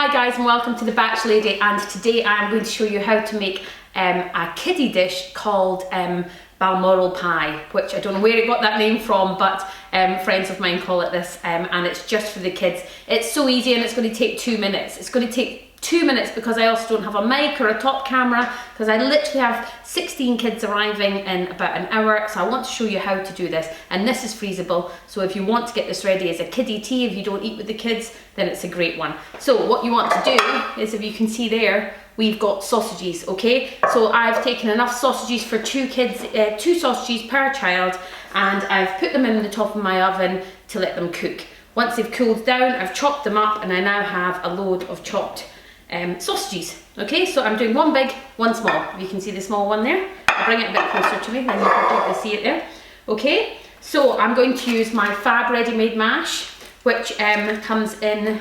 Hi guys and welcome to the Batch Lady, and today I'm going to show you how to make a kiddie dish called Balmoral pie, which I don't know where it got that name from, but friends of mine call it this, and it's just for the kids. It's so easy and it's going to take 2 minutes. It's going to take 2 minutes because I also don't have a mic or a top camera, because I literally have 16 kids arriving in about an hour, so I want to show you how to do this. And this is freezable, so if you want to get this ready as a kiddie tea, if you don't eat with the kids, then it's a great one. So what you want to do is, if you can see there, we've got sausages, okay? So I've taken enough sausages for 2 kids, 2 sausages per child, and I've put them in the top of my oven to let them cook. Once they've cooled down, I've chopped them up, and I now have a load of chopped sausages. Okay, so I'm doing one big, one small. You can see the small one there. I'll bring it a bit closer to me, then you can probably see it there. Okay, so I'm going to use my Fab ready-made mash, which comes in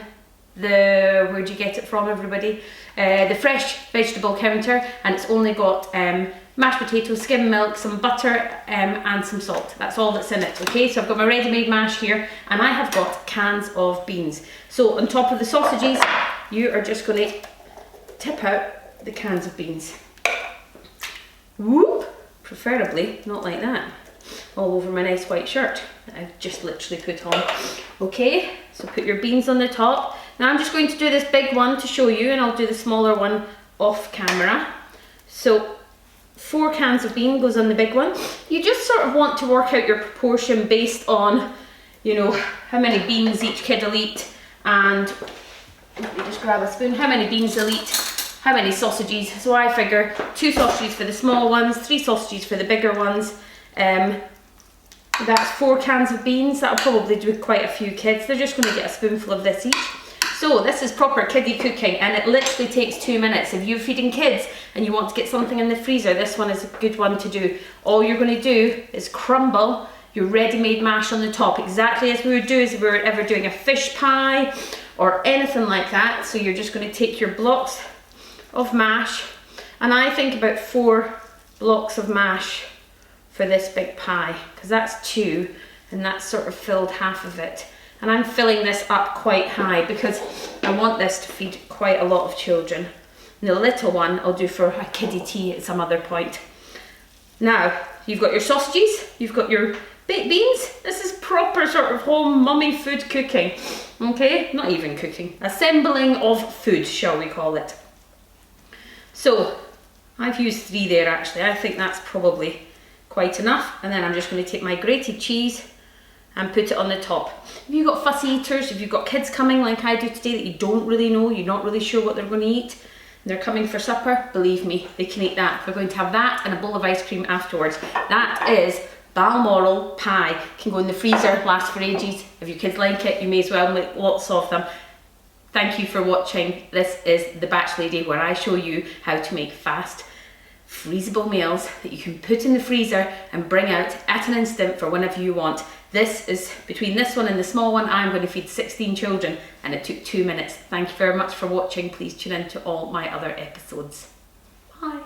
the, where'd you get it from, everybody? The fresh vegetable counter, and it's only got mashed potatoes, skim milk, some butter, and some salt. That's all that's in it. Okay, so I've got my ready-made mash here, and I have got cans of beans. So on top of the sausages, you are just going to tip out the cans of beans. Whoop! Preferably not like that, all over my nice white shirt that I've just literally put on. Okay, so put your beans on the top. Now I'm just going to do this big one to show you, and I'll do the smaller one off camera. So 4 cans of bean goes on the big one. You just sort of want to work out your proportion based on, you know, how many beans each kid will eat, and let me just grab a spoon, how many beans they'll eat, how many sausages. So I figure 2 sausages for the small ones, 3 sausages for the bigger ones. That's 4 cans of beans. That'll probably do quite a few kids. They're just going to get a spoonful of this each. So this is proper kiddie cooking, and it literally takes 2 minutes. If you're feeding kids and you want to get something in the freezer, this one is a good one to do. All you're going to do is crumble your ready-made mash on the top, exactly as we would do if we were ever doing a fish pie or anything like that. So you're just going to take your blocks of mash, and I think about 4 blocks of mash for this big pie, because that's 2, and that's sort of filled half of it. And I'm filling this up quite high because I want this to feed quite a lot of children. And the little one I'll do for a kiddie tea at some other point. Now, you've got your sausages, you've got your baked beans. This is proper sort of home mummy food cooking. Okay, not even cooking. Assembling of food, shall we call it. So, I've used 3 there actually. I think that's probably quite enough. And then I'm just going to take my grated cheese and put it on the top. If you've got fussy eaters, if you've got kids coming like I do today that you don't really know, you're not really sure what they're going to eat, and they're coming for supper, believe me, they can eat that. They're going to have that and a bowl of ice cream afterwards. That is Balmoral pie. Can go in the freezer, last for ages. If your kids like it, you may as well make lots of them. Thank you for watching. This is the Batch Lady, where I show you how to make fast, freezable meals that you can put in the freezer and bring out at an instant for whenever you want. This is, between this one and the small one, I'm going to feed 16 children, and it took 2 minutes. Thank you very much for watching. Please tune in to all my other episodes. Bye.